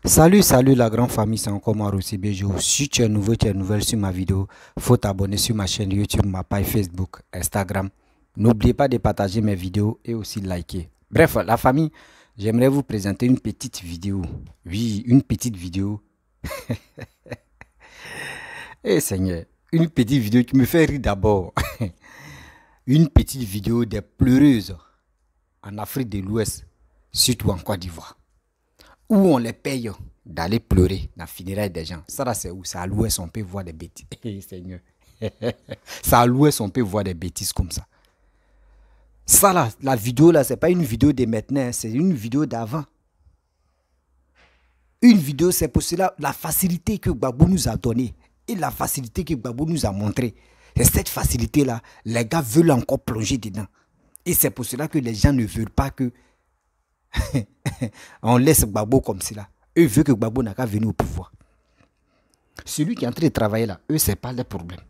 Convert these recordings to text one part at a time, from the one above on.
Salut la grande famille, c'est encore moi Rossi Bejo. Si tu es nouveau, tu es nouvelle sur ma vidéo, faut t'abonner sur ma chaîne YouTube, ma page Facebook, Instagram. N'oubliez pas de partager mes vidéos et aussi de liker. Bref, la famille, j'aimerais vous présenter une petite vidéo. Oui, une petite vidéo. Eh Seigneur, une petite vidéo qui me fait rire d'abord. Une petite vidéo des pleureuses en Afrique de l'Ouest, surtout en Côte d'Ivoire, où on les paye d'aller pleurer dans le funérailles des gens. Ça là, c'est où? C'est à l'Ouest, on peut voir des bêtises. Seigneur. C'est à l'Ouest, on peut voir des bêtises comme ça. Ça là, la vidéo là, c'est pas une vidéo de maintenant, c'est une vidéo d'avant. Une vidéo, c'est pour cela la facilité que Gbagbo nous a donnée et la facilité que Gbagbo nous a montrée. C'est cette facilité-là, les gars veulent encore plonger dedans. Et c'est pour cela que les gens ne veulent pas que on laisse Gbagbo comme cela. Eux veulent que Gbagbo n'a qu'à venir au pouvoir. Celui qui est en train de travailler là, eux, c'est pas le problème.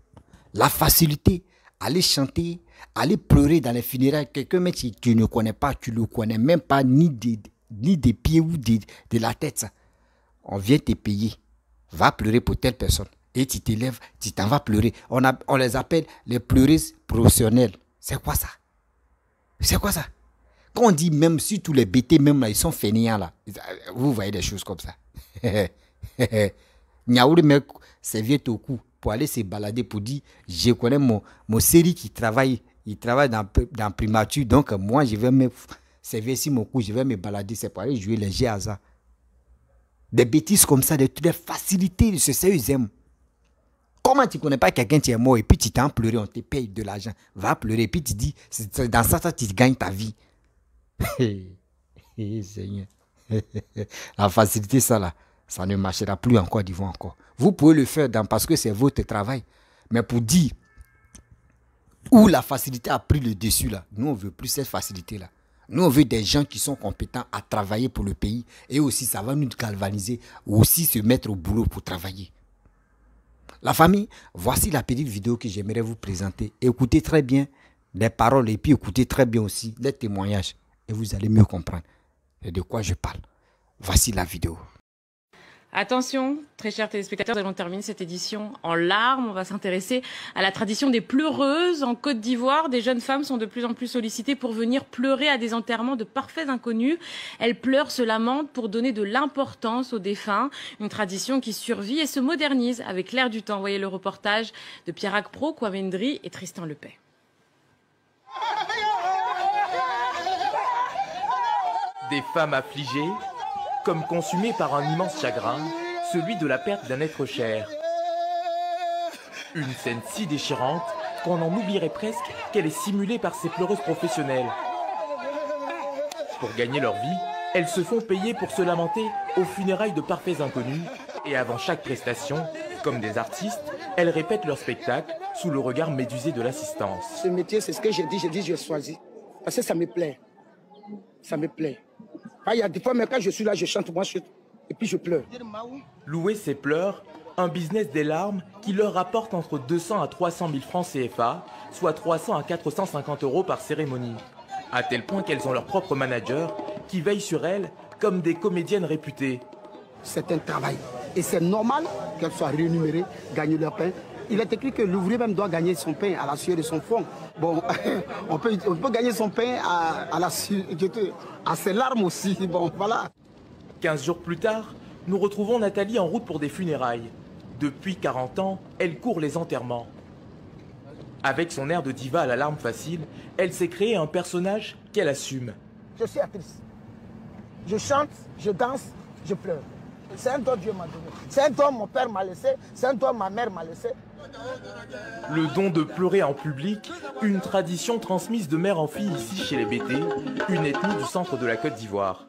La facilité, aller chanter, aller pleurer dans les funérailles, quelqu'un mais tu ne connais pas, tu ne le connais même pas, ni des pieds ou de la tête. Ça. On vient te payer, va pleurer pour telle personne. Et tu t'élèves, tu t'en vas pleurer. On les appelle les pleureuses professionnelles. C'est quoi ça? C'est quoi ça? Quand on dit même si tous les bêtés, même là, ils sont fainéants là. Vous voyez des choses comme ça. Niaouli mec, c'est vieux au cou pour aller se balader pour dire je connais mon série qui travaille. Il travaille dans primature. Donc moi je vais me servir ici mon cou, je vais me balader. C'est pour aller jouer les jeux hasard. Des bêtises comme ça, des facilités, c'est ça ils aiment. Comment tu ne connais pas quelqu'un qui est mort et puis tu t'en pleuré, on te paye de l'argent. Va pleurer et puis tu dis, dans ça, tu gagnes ta vie. Seigneur. La facilité, ça là, ça ne marchera plus en Côte d'Ivoire encore. Vous pouvez le faire parce que c'est votre travail. Mais pour dire où la facilité a pris le dessus là, nous on ne veut plus cette facilité là. Nous on veut des gens qui sont compétents à travailler pour le pays. Et aussi ça va nous galvaniser, ou aussi se mettre au boulot pour travailler. La famille, voici la petite vidéo que j'aimerais vous présenter. Écoutez très bien les paroles et puis écoutez très bien aussi les témoignages. Et vous allez mieux comprendre de quoi je parle. Voici la vidéo. Attention, très chers téléspectateurs, nous allons terminer cette édition en larmes. On va s'intéresser à la tradition des pleureuses. En Côte d'Ivoire, des jeunes femmes sont de plus en plus sollicitées pour venir pleurer à des enterrements de parfaits inconnus. Elles pleurent, se lamentent pour donner de l'importance aux défunts. Une tradition qui survit et se modernise avec l'air du temps. Voyez le reportage de Pierre Akpro, Kwame Ndri et Tristan Lepay. Des femmes affligées, comme consumées par un immense chagrin, celui de la perte d'un être cher. Une scène si déchirante qu'on en oublierait presque qu'elle est simulée par ces pleureuses professionnelles. Pour gagner leur vie, elles se font payer pour se lamenter aux funérailles de parfaits inconnus et avant chaque prestation, comme des artistes, elles répètent leur spectacle sous le regard médusé de l'assistance. Ce métier, c'est ce que j'ai dit, je choisis. Parce que ça me plaît. Ça me plaît. Il y a des fois, mais quand je suis là, je chante, moi, et puis je pleure. Louer ses pleurs, un business des larmes qui leur rapporte entre 200 à 300 000 francs CFA, soit 300 à 450 € par cérémonie. À tel point qu'elles ont leur propre manager qui veille sur elles comme des comédiennes réputées. C'est un travail. Et c'est normal qu'elles soient rémunérées, gagner leur pain. Il est écrit que l'ouvrier même doit gagner son pain à la sueur de son front. Bon, on peut gagner son pain à ses larmes aussi. Bon, voilà. 15 jours plus tard, nous retrouvons Nathalie en route pour des funérailles. Depuis 40 ans, elle court les enterrements. Avec son air de diva à la larme facile, elle s'est créé un personnage qu'elle assume. Je suis actrice. Je chante, je danse, je pleure. C'est un don Dieu m'a donné. C'est un don mon père m'a laissé. C'est un don ma mère m'a laissé. Le don de pleurer en public, une tradition transmise de mère en fille ici chez les Bété, une ethnie du centre de la Côte d'Ivoire.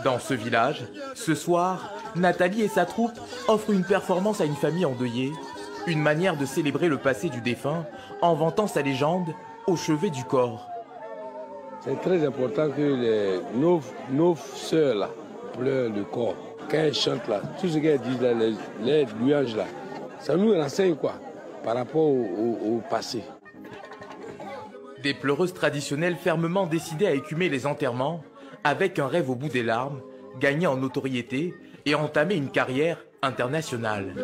Dans ce village, ce soir, Nathalie et sa troupe offrent une performance à une famille endeuillée, une manière de célébrer le passé du défunt en vantant sa légende au chevet du corps. C'est très important que nos sœurs là, pleurent le corps. Quand elles chantent là, tout ce qu'elles disent là, les louanges là, ça nous renseigne quoi par rapport au passé. Des pleureuses traditionnelles fermement décidées à écumer les enterrements, avec un rêve au bout des larmes, gagner en notoriété et entamer une carrière internationale.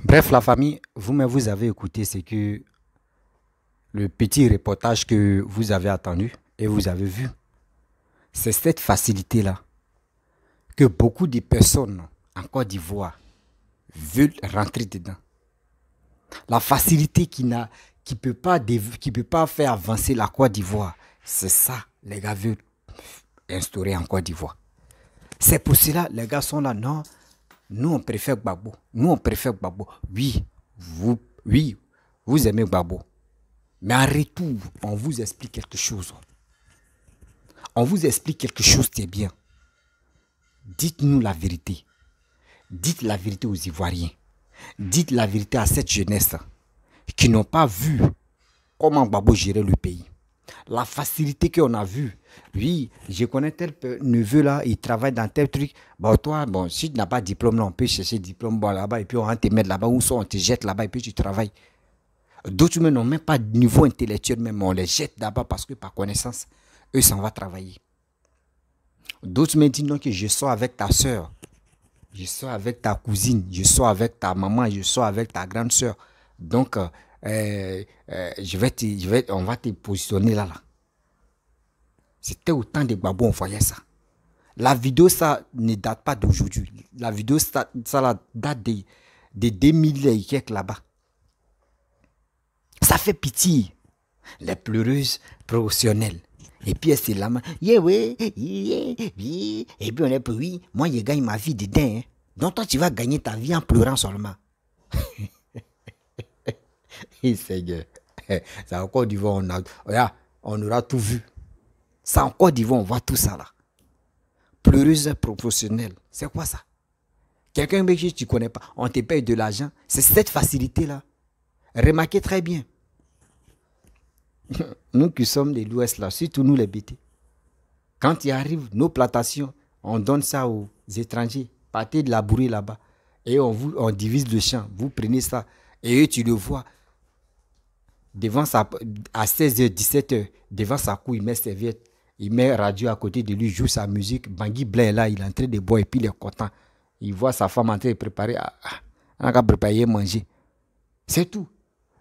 Bref, la famille, vous-même, vous avez écouté ce que le petit reportage que vous avez attendu et vous avez vu. C'est cette facilité-là que beaucoup de personnes en Côte d'Ivoire veulent rentrer dedans. La facilité qui ne peut pas faire avancer la Côte d'Ivoire, c'est ça, les gars veulent instaurer en Côte d'Ivoire. C'est pour cela, les gars sont là, non, nous on préfère Gbagbo, nous on préfère Gbagbo. Oui, vous aimez Gbagbo. Mais en retour, on vous explique quelque chose. On vous explique quelque chose qui est bien. Dites-nous la vérité. Dites la vérité aux Ivoiriens. Dites la vérité à cette jeunesse qui n'ont pas vu comment Gbagbo gérait le pays. La facilité qu'on a vue. Oui, je connais tel neveu là, il travaille dans tel truc. Bon, toi, bon, si tu n'as pas de diplôme, là, on peut chercher diplôme bon, là-bas et puis on va te mettre là-bas ou soit on te jette là-bas et puis tu travailles. D'autres n'ont même pas de niveau intellectuel, même on les jette là-bas parce que par connaissance, eux s'en vont travailler. D'autres me disent non, que je sors avec ta soeur, je sors avec ta cousine, je sors avec ta maman, je sors avec ta grande soeur. Donc, on va te positionner là. C'était au temps de Gbagbo, on voyait ça. La vidéo, ça ne date pas d'aujourd'hui. La vidéo, ça date de 2000 et quelques là-bas. Ça fait pitié. Les pleureuses professionnelles. Et puis, c'est là, yeah, oui, yeah, oui. Et puis, on est pour oui, moi, je gagne ma vie dedans. Hein. Donc, toi, tu vas gagner ta vie en pleurant seulement. Et Seigneur, c'est en Côte d'Ivoire, on aura tout vu. C'est en Côte d'Ivoire, on voit tout ça là. Pleureuse professionnelle, c'est quoi ça? Quelqu'un que tu ne connais pas, on te paye de l'argent. C'est cette facilité-là. Remarquez très bien. Nous qui sommes de l'Ouest là, surtout nous les BT. Quand il arrive nos plantations, on donne ça aux étrangers. Partez de labourer là-bas. Et on divise le champ. Vous prenez ça. Et eux, tu le vois. Devant sa, à 16h, 17h, devant sa cour, il met serviette. Il met radio à côté de lui, joue sa musique. Bangui Blin là, il est en train de boire et puis il est content. Il voit sa femme en train de préparer. On a préparé manger. C'est tout.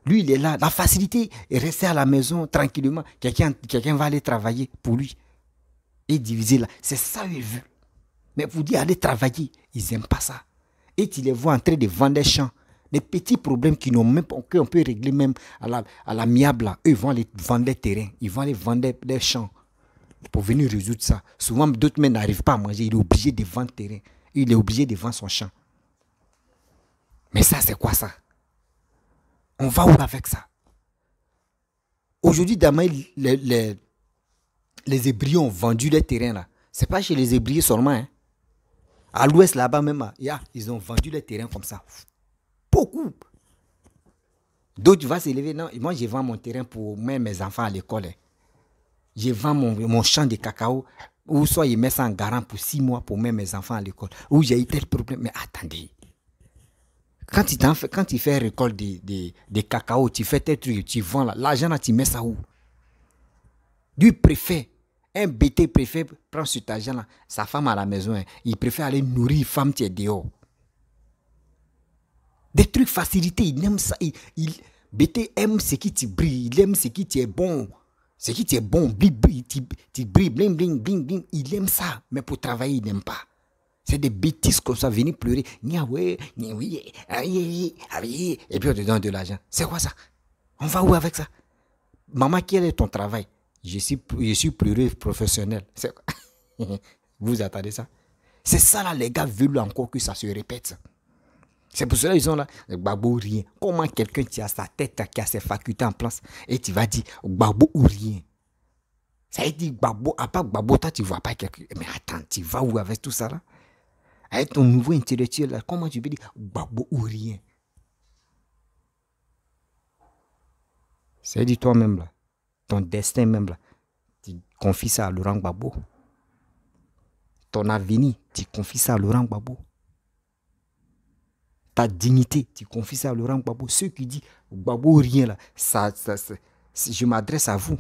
Lui, il est là. La facilité est rester à la maison tranquillement. Quelqu'un va aller travailler pour lui. Et diviser là. C'est ça qu'il veut. Mais pour dire aller travailler, ils n'aiment pas ça. Et tu les vois en train de vendre des champs. Les petits problèmes qu'on peut régler même à l'amiable, eux, ils vont aller vendre des terrains. Ils vont aller vendre des champs pour venir résoudre ça. Souvent, d'autres men n'arrivent pas à manger. Il est obligé de vendre terrain. Il est obligé de vendre son champ. Mais ça, c'est quoi ça? On va où avec ça? Aujourd'hui, les Hébriers ont vendu les terrains là. Ce n'est pas chez les Hébriers seulement. Hein. À l'ouest, là-bas même, ils ont vendu les terrains comme ça. Beaucoup. D'autres vont s'élever. Non, moi, je vends mon terrain pour mettre mes enfants à l'école. Hein. Je vends mon champ de cacao. Ou soit je mets ça en garant pour 6 mois pour mettre mes enfants à l'école. Ou j'ai eu tel problème. Mais attendez. Quand tu fais récolte de cacao, tu fais tes trucs, tu vends là. L'argent là, tu mets ça où? Lui préfère. Un BT préfère prendre cet argent là. Sa femme à la maison. Hein, il préfère aller nourrir une femme qui est dehors. Des trucs facilités, il aime ça. BT aime ce qui te brille, il aime ce qui te est bon. Ce qui te est bon, tu brilles, bling, bling, bling, bling. Il aime ça, mais pour travailler, il n'aime pas. C'est des bêtises comme ça, venir pleurer. Et puis on te donne de l'argent. C'est quoi ça? On va où avec ça? Maman, quel est ton travail? Je suis pleureux professionnel. Vous attendez ça? C'est ça là, les gars veulent encore que ça se répète. Ça. C'est pour cela qu'ils sont là. Gbagbo ou rien. Comment quelqu'un qui a sa tête, qui a ses facultés en place, et tu vas dire Gbagbo ou rien. Ça veut dire Gbagbo, à part Gbagbo, toi tu ne vois pas quelqu'un. Mais attends, tu vas où avec tout ça là? Avec ton nouveau intellectuel là, comment tu peux dire Gbagbo ou rien? C'est dit toi-même là. Ton destin même là. Tu confies ça à Laurent Gbagbo. Ton avenir, tu confies ça à Laurent Gbagbo. Ta dignité, tu confies ça à Laurent Gbagbo. Ceux qui disent Gbagbo rien là, je m'adresse à vous.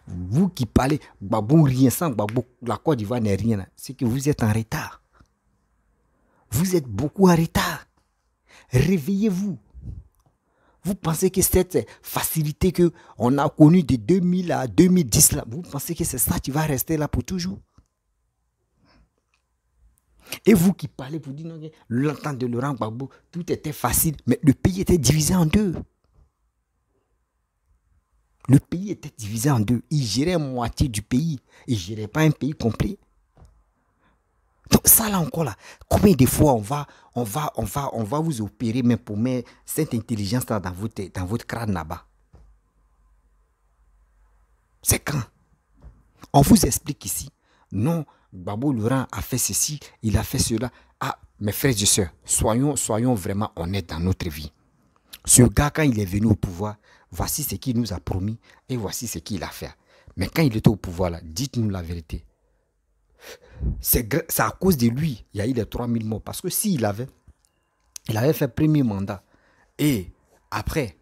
Vous qui parlez Gbagbo rien sans Gbagbo, la Côte d'Ivoire n'est rien. C'est que vous êtes en retard. Vous êtes beaucoup en retard. Réveillez-vous. Vous pensez que cette facilité qu'on a connue de 2000 à 2010, là, vous pensez que c'est ça qui va rester là pour toujours? Et vous qui parlez, vous dites, non, longtemps de Laurent Gbagbo, tout était facile, mais le pays était divisé en deux. Le pays était divisé en deux. Il gérait moitié du pays. Il ne gérait pas un pays complet. Donc ça là encore là, combien de fois on va vous opérer mais pour mettre cette intelligence là dans votre crâne là-bas? C'est quand? On vous explique ici. Non, Gbagbo Laurent a fait ceci, il a fait cela. Ah, mes frères et sœurs, soyons vraiment honnêtes dans notre vie. Ce gars, quand il est venu au pouvoir, voici ce qu'il nous a promis et voici ce qu'il a fait. Mais quand il était au pouvoir là, dites-nous la vérité. C'est à cause de lui, il y a eu les 3000 morts. Parce que s'il avait fait premier mandat et après,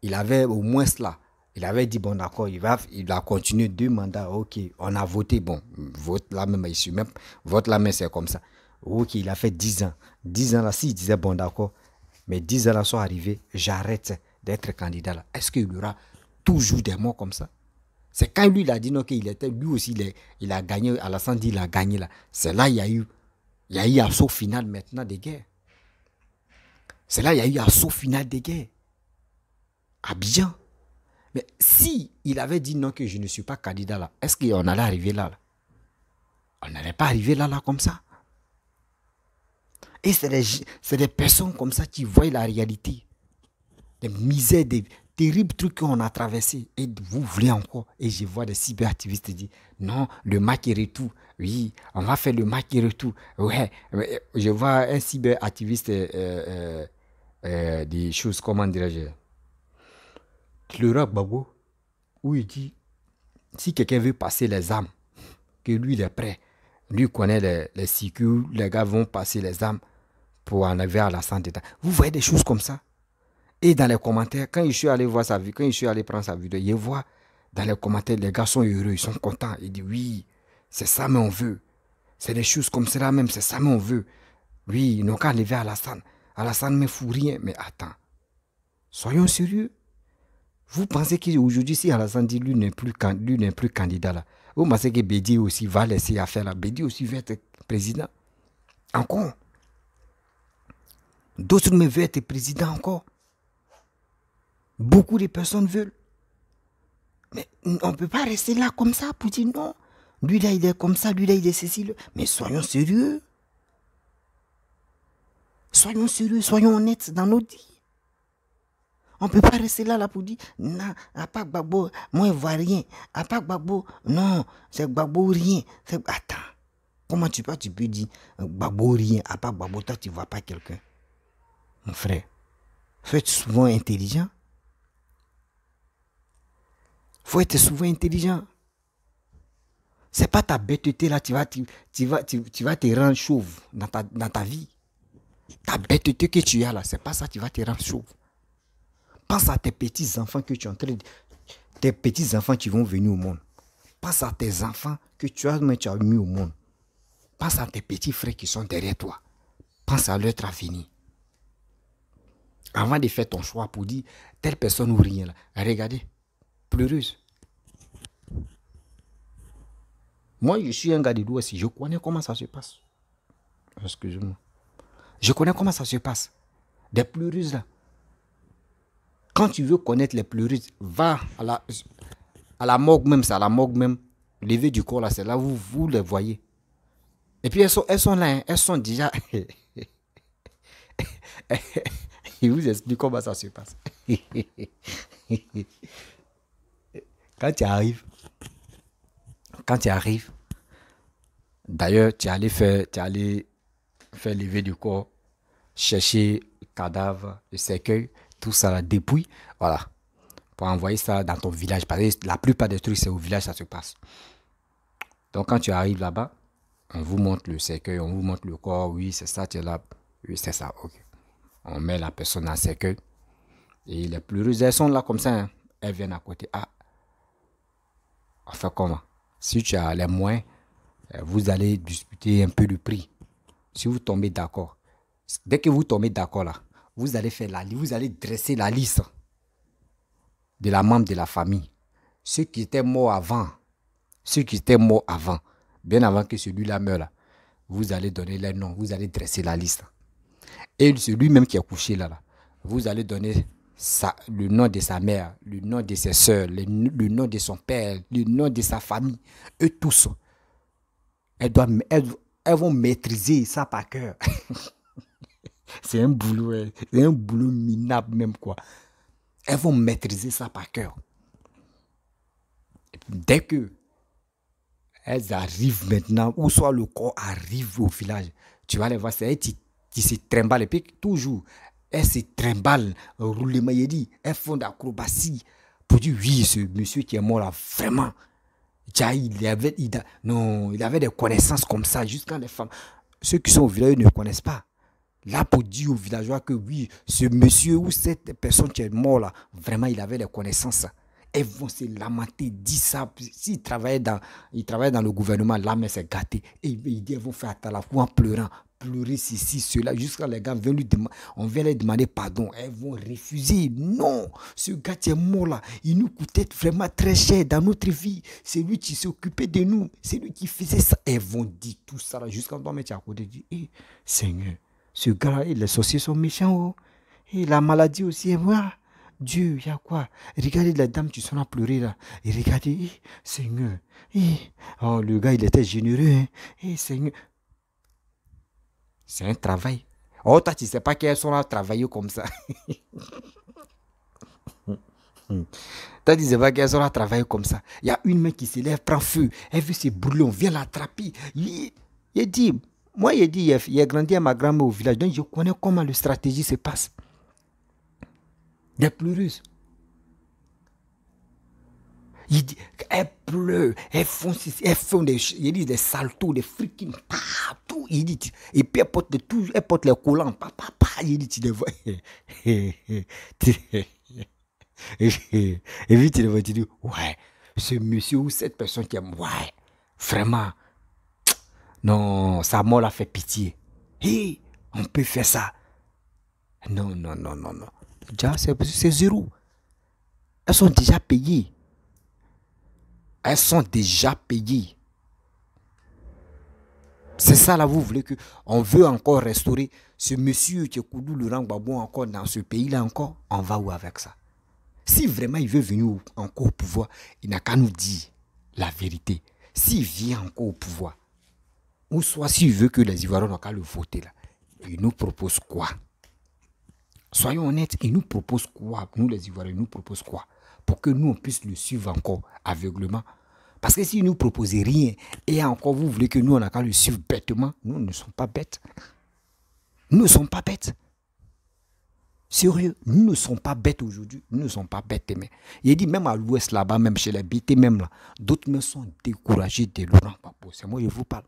il avait au moins cela, il avait dit, bon d'accord, il a continué 2 mandats, ok, on a voté, bon, vote là même ici, même, vote là même c'est comme ça. Ok, il a fait 10 ans. 10 ans là, s'il disait, bon d'accord, mais 10 ans là sont arrivés, j'arrête d'être candidat là. Est-ce qu'il y aura toujours des morts comme ça? C'est quand lui il a dit non qu'il était, lui aussi il a gagné, Alassane dit il a gagné là. C'est là il y a eu assaut final maintenant des guerres. C'est là il y a eu assaut final des guerres. Abidjan. Mais si il avait dit non que je ne suis pas candidat là, est-ce qu'on allait arriver là? On n'allait pas arriver là comme ça. Et c'est des personnes comme ça qui voient la réalité. Des misères, des terribles trucs qu'on a traversés. Et vous voulez encore. Et je vois des cyberactivistes dire, non, le match est retour. Oui, on va faire le match et retour. Ouais, je vois un cyberactiviste des choses, comment dirais-je, Laurent Gbagbo, où il dit, si quelqu'un veut passer les armes, que lui il est prêt, lui connaît les sécurités, les gars vont passer les armes pour enlever à la santé. Vous voyez des choses comme ça. Et dans les commentaires, quand je suis allé voir sa vidéo, quand je suis allé prendre sa vidéo, je vois dans les commentaires, les gars sont heureux, ils sont contents. Ils disent oui, c'est ça mais on veut. C'est des choses comme cela même, c'est ça mais on veut. Oui, ils n'ont qu'à enlever Alassane. Alassane ne fout rien. Mais attends, soyons sérieux. Vous pensez qu'aujourd'hui, si Alassane dit lui n'est plus candidat là, vous pensez que Bédi aussi va laisser affaire là. Bédi aussi veut être président. Encore. D'autres me veulent être président encore. Beaucoup de personnes veulent. Mais on ne peut pas rester là comme ça pour dire non. Lui là il est comme ça, lui là il est ceci. Mais soyons sérieux. Soyons sérieux, soyons honnêtes dans nos vies. On ne peut pas rester là pour dire non, à part Gbagbo, moi je ne vois rien. À part Gbagbo, non, c'est Gbagbo rien. Attends, comment tu peux dire Gbagbo rien, à part Gbagbo, toi tu ne vois pas quelqu'un? Mon frère, faut être souvent intelligent. Faut être souvent intelligent. C'est pas ta bêteté là, tu vas te rendre chauve dans ta vie. Ta bêteté que tu as là, c'est pas ça qui va te rendre chauve. Pense à tes petits-enfants que tu es en train de... Tes petits-enfants qui vont venir au monde. Pense à tes enfants que tu as mis au monde. Pense à tes petits frères qui sont derrière toi. Pense à leur avenir. Avant de faire ton choix pour dire telle personne ou rien là, regardez, pleureuse. Moi, je suis un gars de l'Ouest, je connais comment ça se passe. Excusez-moi. Je connais comment ça se passe. Des pleureuses là. Quand tu veux connaître les pleureuses, va à la morgue même, c'est à la morgue même. Lever du corps là, c'est là où vous les voyez. Et puis elles sont là, hein, elles sont déjà... Je vous explique comment ça se passe. Quand tu arrives, d'ailleurs, tu allais faire lever du corps, chercher cadavre, le cercueil, tout ça, la dépouille, voilà, pour envoyer ça dans ton village. Parce que la plupart des trucs, c'est au village ça se passe. Donc, quand tu arrives là-bas, on vous montre le cercueil, on vous montre le corps, oui, c'est ça, tu es là, oui, c'est ça, ok. On met la personne dans le cercueil. Et les pleureuses, elles sont là comme ça, hein. Elles viennent à côté. Ah, fait comment? Si tu as les moyens, vous allez discuter un peu le prix. Si vous tombez d'accord, dès que vous tombez d'accord là, vous allez faire vous allez dresser la liste de la membre de la famille. Ceux qui étaient morts avant, bien avant que celui-là meure là, vous allez donner les noms, vous allez dresser la liste. Et celui-même qui est couché là, vous allez donner le nom de sa mère, le nom de ses soeurs, le nom de son père, le nom de sa famille. Eux tous, elles vont maîtriser ça par cœur. C'est un boulot minable même quoi. Elles vont maîtriser ça par cœur. Dès que elles arrivent maintenant, ou soit le corps arrive au village, tu vas les voir, c'est elles qui se trimballent. Et puis toujours, elles se trimballent, roulement, il dit, elles font d'acrobatie pour dire oui, ce monsieur qui est mort là, vraiment. Il avait des connaissances comme ça, jusqu'à les femmes. Ceux qui sont au village ne connaissent pas. Là, pour dire aux villageois que oui, ce monsieur ou cette personne qui est mort là, vraiment, il avait des connaissances. Elles vont se lamenter, dire ça. S'ils travaillaient dans le gouvernement, là, mais c'est gâté. Et ils vont faire à la fois en pleurant, pleurer ceci, cela, jusqu'à les gars viennent on vient leur demander pardon. Elles vont refuser. Non, ce gars qui est mort là, il nous coûtait vraiment très cher dans notre vie. C'est lui qui s'occupait de nous. C'est lui qui faisait ça. Elles vont dire tout ça là, jusqu'à toi, mais tu as à côté, dire, Seigneur, ce gars-là, les sorciers sont méchants. Oh. Et la maladie aussi est moi. Dieu, il y a quoi? Regardez les dames qui sont à pleurer là. Et regardez, Seigneur. Oh, le gars, il était généreux. Hein. Seigneur. C'est un travail. Oh, toi, tu ne sais pas qu'elles sont là à travailler comme ça. Toi, tu ne sais pas qu'elles sont là à travailler comme ça. Il y a une main qui se lève, prend feu. Elle veut se brûler, on vient l'attraper. Il dit, il a grandi à ma grand-mère au village. Donc, je connais comment la stratégie se passe. Des pleureuses. Il dit, elles pleurent, elles font des saltos, des freaking, partout. Il dit, et puis elles portent les collants, il dit, tu les vois. Et puis tu les vois, tu dis, ouais, ce monsieur ou cette personne qui aime, ouais, vraiment, non, sa mort l'a fait pitié. On peut faire ça. Non. Déjà, c'est zéro. Elles sont déjà payées. C'est ça là, vous voulez que on veut encore restaurer ce monsieur qui est Koudou Laurent Gbagbo encore dans ce pays-là encore. On va où avec ça? Si vraiment il veut venir encore au pouvoir, il n'a qu'à nous dire la vérité. S'il vient encore au pouvoir, ou soit s'il veut que les Ivoiriens n'ont qu'à le voter là, il nous propose quoi? Soyons honnêtes, il nous propose quoi? Nous les Ivoiriens, il nous propose quoi? Pour que nous on puisse le suivre encore aveuglement. Parce que s'il ne nous propose rien, et encore vous voulez que nous on n'a qu'à le suivre bêtement, nous ne sommes pas bêtes. Nous ne sommes pas bêtes. Sérieux, nous ne sommes pas bêtes aujourd'hui. Nous ne sommes pas bêtes. Mais il dit même à l'ouest là-bas, même chez les BT, même là, d'autres me sont découragés de Laurent Gbagbo. C'est moi je vous parle.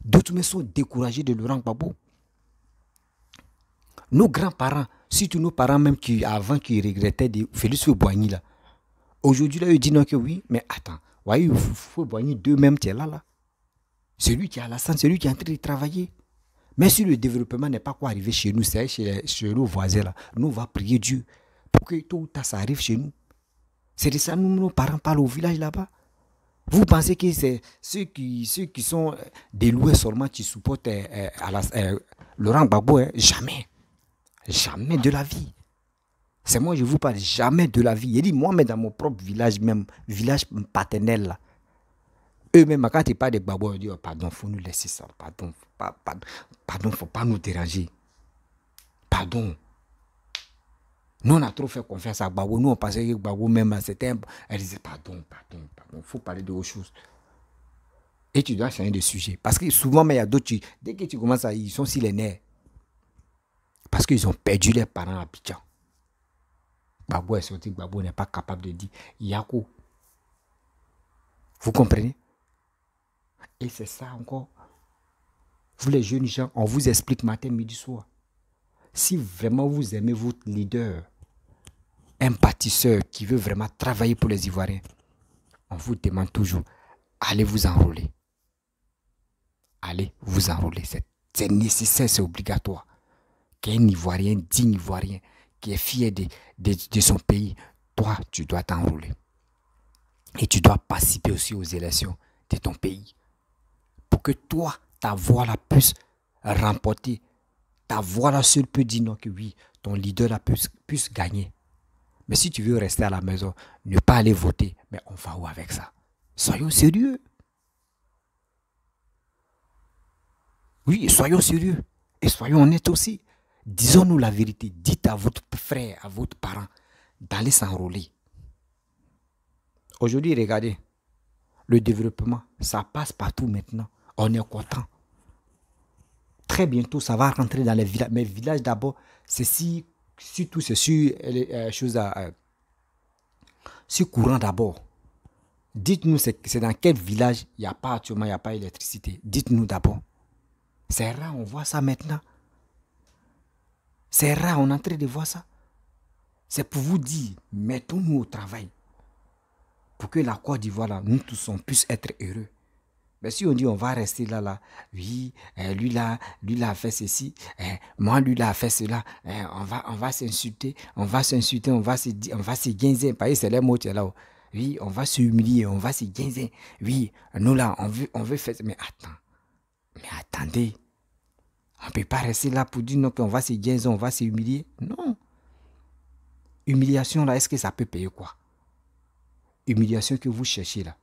D'autres me sont découragés de Laurent Gbagbo. Nos grands-parents, surtout nos parents même qui avant qui regrettaient de Félix Houphouët-Boigny là. Aujourd'hui là, ils disent non que oui, mais attends, voyez, Houphouët-Boigny deux-mêmes qui est là. Celui qui a la santé, celui qui est en train de travailler. Mais si le développement n'est pas quoi arriver chez nous, c'est chez nos voisins là, nous on va prier Dieu pour que tôt ou tard ça arrive chez nous. C'est de ça nos parents parlent au village là-bas. Vous pensez que c'est ceux qui sont des loués seulement qui supportent Laurent Gbagbo, hein? Jamais. Jamais de la vie. C'est moi, je vous parle, jamais de la vie. Il dit, moi, mais dans mon propre village, même, village paternel, là, eux-mêmes, quand ils parlent de Gbagbo, ils disent, oh, pardon, il faut nous laisser ça. Pardon, il ne faut pas nous déranger. Pardon. Nous, on a trop fait confiance à Gbagbo. Nous, on pensait que Gbagbo, même, c'était un... Elle disait, pardon, il faut parler de autre chose. Et tu dois changer de sujet. Parce que souvent, mais il y a d'autres, dès que tu commences à... Ils sont sur les nerfs. Parce qu'ils ont perdu leurs parents à Abidjan. Gbagbo est sorti, Gbagbo n'est pas capable de dire Yako. Vous comprenez? Et c'est ça encore. Vous les jeunes gens, on vous explique matin, midi, soir. Si vraiment vous aimez votre leader, un bâtisseur qui veut vraiment travailler pour les Ivoiriens, on vous demande toujours, allez vous enrôler. Allez vous enrôler. C'est nécessaire, c'est obligatoire. Qu'un Ivoirien, digne Ivoirien, qui est fier de son pays, toi, tu dois t'enrôler. Et tu dois participer aussi aux élections de ton pays. Pour que toi, ta voix là puisse remporter. Ta voix là seule peut dire non que oui, ton leader là puisse gagner. Mais si tu veux rester à la maison, ne pas aller voter, mais on va où avec ça? Soyons sérieux. Oui, soyons sérieux. Et soyons honnêtes aussi. Disons-nous la vérité. Dites à votre frère, à votre parent, d'aller s'enrôler. Aujourd'hui, regardez, le développement, ça passe partout maintenant. On est content. Très bientôt, ça va rentrer dans les villages. Mais villages d'abord, c'est surtout c'est sur les choses sur courant d'abord. Dites-nous, c'est dans quel village il n'y a pas actuellement, il n'y a pas d'électricité. Dites-nous d'abord. C'est rare, on voit ça maintenant. C'est rare, on est en train de voir ça. C'est pour vous dire, mettons-nous au travail. Pour que la Côte d'Ivoire, là, nous tous, on puisse être heureux. Mais si on dit, on va rester là, oui, lui là a fait ceci, moi, lui là a fait cela, on va s'insulter, on va se guinzer. Parce que c'est les mots là. Oui, on va se humilier, on va se guinzer. Oui, nous là, on veut faire ça. Mais attendez. On ne peut pas rester là pour dire non, qu'on va se guinzer, on va se humilier. Non. Humiliation là, est-ce que ça peut payer quoi? Humiliation que vous cherchez là.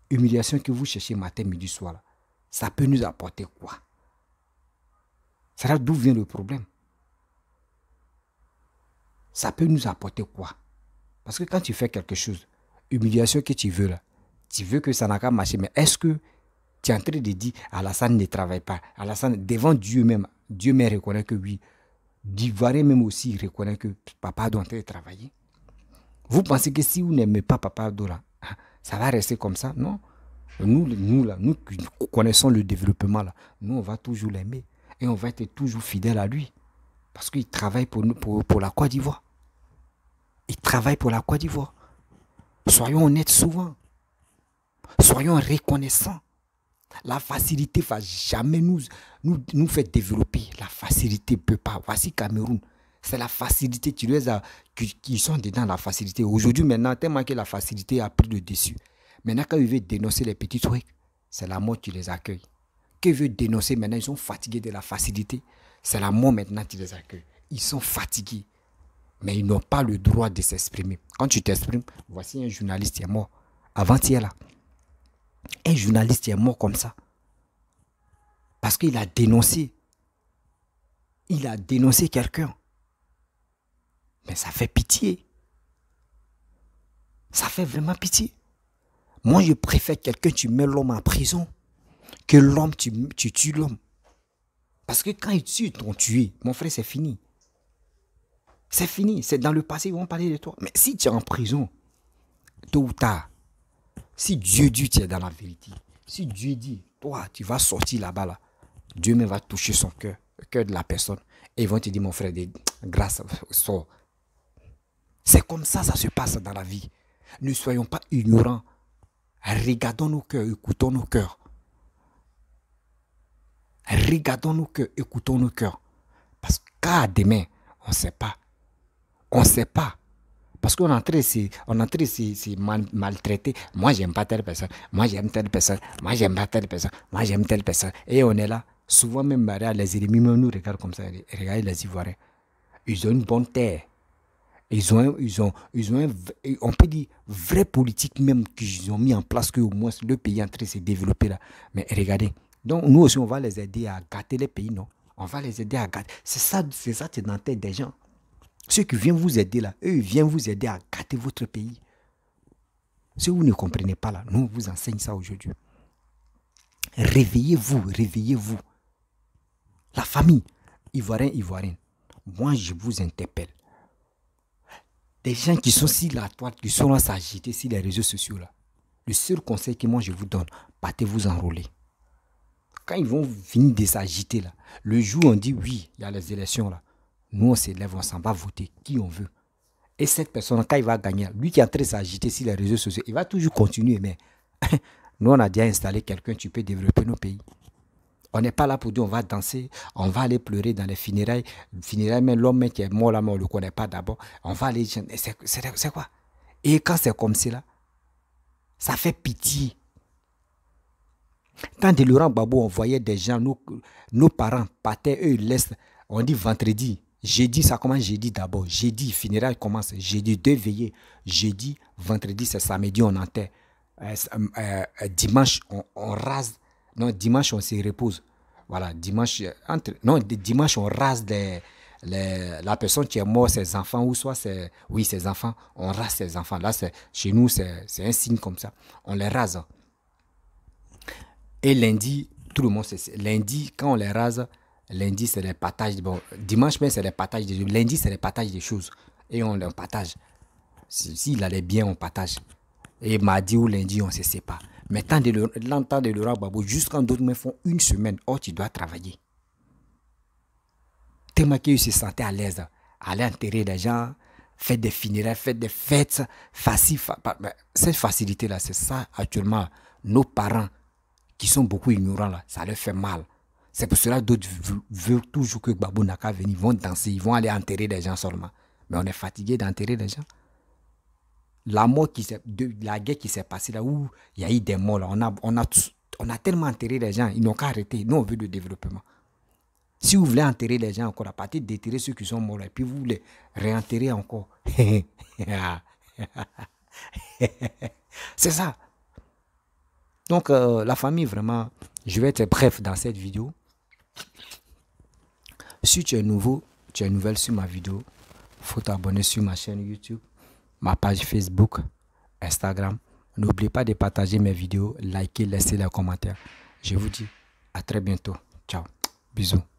Humiliation que vous cherchez matin, midi, soir là. Ça peut nous apporter quoi? C'est là d'où vient le problème. Ça peut nous apporter quoi? Parce que quand tu fais quelque chose, humiliation que tu veux là, tu veux que ça n'a qu'à marcher, mais est-ce que tu es en train de dire Alassane ne travaille pas? Alassane, devant Dieu même reconnaît que oui. D'Ivoirien même aussi reconnaît que papa doit travailler. Vous pensez que si vous n'aimez pas papa Dora, ça va rester comme ça? Non. Nous qui connaissons le développement, là, nous, on va toujours l'aimer. Et on va être toujours fidèles à lui. Parce qu'il travaille pour la Côte d'Ivoire. Il travaille pour la Côte d'Ivoire. Soyons honnêtes souvent. Soyons reconnaissants. La facilité ne va jamais nous faire développer. La facilité ne peut pas. Voici Cameroun. C'est la facilité qui sont dedans, la facilité. Aujourd'hui, maintenant, tellement que la facilité a pris le dessus. Maintenant, quand ils veulent dénoncer les petits trucs, c'est la mort qui les accueille. Quand ils veulent dénoncer, maintenant, ils sont fatigués de la facilité. C'est la mort maintenant qui les accueille. Ils sont fatigués. Mais ils n'ont pas le droit de s'exprimer. Quand tu t'exprimes, voici un journaliste qui est mort. Avant-hier, là. Un journaliste qui est mort comme ça. Parce qu'il a dénoncé. Il a dénoncé quelqu'un. Mais ça fait pitié. Ça fait vraiment pitié. Moi, je préfère quelqu'un, tu mets l'homme en prison, que l'homme, tu tues l'homme. Parce que quand ils tuent, t'ont tué. Mon frère, c'est fini. C'est fini. C'est dans le passé, ils vont parler de toi. Mais si tu es en prison, tôt ou tard, si Dieu dit tu es dans la vérité, si Dieu dit, toi, tu vas sortir là-bas, là, Dieu même va toucher son cœur, le cœur de la personne. Et ils vont te dire, mon frère, grâce, sors. C'est comme ça se passe dans la vie. Ne soyons pas ignorants. Regardons nos cœurs, écoutons nos cœurs. Regardons nos cœurs, écoutons nos cœurs. Parce qu'à demain, on ne sait pas. On ne sait pas. Parce qu'on est en train de se maltraiter. Moi, j'aime pas telle personne. Moi, j'aime telle personne. Moi, j'aime pas telle personne. Moi, j'aime telle personne. Et on est là. Souvent, même les ennemis nous regardent comme ça. Regardez les Ivoiriens. Ils ont une bonne terre. Ils ont on peut dire, vraie politique même qu'ils ont mis en place, que au moins le pays est en train de se développer là. Mais regardez, donc nous aussi on va les aider à gâter les pays, non? On va les aider à gâter. C'est ça qui est dans la tête des gens. Ceux qui viennent vous aider là, eux ils viennent vous aider à gâter votre pays. Si vous ne comprenez pas là, nous on vous enseigne ça aujourd'hui. Réveillez-vous, réveillez-vous. La famille, ivoirienne, moi je vous interpelle. Des gens qui sont sur la toile, qui sont là s'agiter sur les réseaux sociaux là. Le seul conseil que moi je vous donne, partez vous enrôler. Quand ils vont finir de s'agiter là, le jour où on dit oui, il y a les élections là, nous on s'élève, on s'en va voter qui on veut. Et cette personne, quand il va gagner, lui qui est en train de s'agiter sur les réseaux sociaux, il va toujours continuer. Mais nous, on a déjà installé quelqu'un, tu peux développer nos pays. On n'est pas là pour dire on va danser, on va aller pleurer dans les funérailles. Funérailles, mais l'homme qui est mort là, mais on ne le connaît pas d'abord. On va aller... C'est quoi? Et quand c'est comme cela, ça fait pitié. Quand de Laurent Gbagbo, on voyait des gens, nos parents partaient, eux, ils laissent, on dit vendredi, jeudi, ça commence jeudi d'abord. Jeudi, funérailles commence, jeudi, 2 veillées. Jeudi, vendredi, c'est samedi, on enterre. Dimanche, on rase. Non, dimanche, on se repose. Voilà, dimanche, dimanche, on rase la personne qui est morte, ses enfants, ou soit ses enfants, on rase ses enfants. Là, chez nous, c'est un signe comme ça. On les rase. Et lundi, tout le monde sait. Lundi, quand on les rase, lundi, c'est les partages. Bon, dimanche, mais c'est les partages des choses. Lundi, c'est les partages des choses. Et on les partage. S'il allait bien, on partage. Et mardi ou lundi, on ne se sépare. Mais tant de Laurent Gbagbo, jusqu'en d'autres me font une semaine, oh, tu dois travailler. Tellement qu'il se sentait à l'aise. Aller enterrer des gens, faire des funérailles, faire des fêtes, cette facilité-là, c'est ça actuellement. Nos parents, qui sont beaucoup ignorants, là, ça leur fait mal. C'est pour cela que d'autres veulent toujours que Gbagbo n'a qu'à venir. Ils vont danser, ils vont aller enterrer des gens seulement. Mais on est fatigué d'enterrer des gens. La guerre qui s'est passée là où il y a eu des morts, là, on a tellement enterré les gens, ils n'ont qu'à arrêter. Nous, on veut le développement. Si vous voulez enterrer les gens encore, à partir d'enterrer ceux qui sont morts là, et puis vous voulez réenterrer encore. C'est ça. Donc, la famille, vraiment, je vais être bref dans cette vidéo. Si tu es nouveau, tu es nouvelle sur ma vidéo, il faut t'abonner sur ma chaîne YouTube, ma page Facebook, Instagram. N'oubliez pas de partager mes vidéos, liker, laisser les commentaires. Je vous dis à très bientôt. Ciao. Bisous.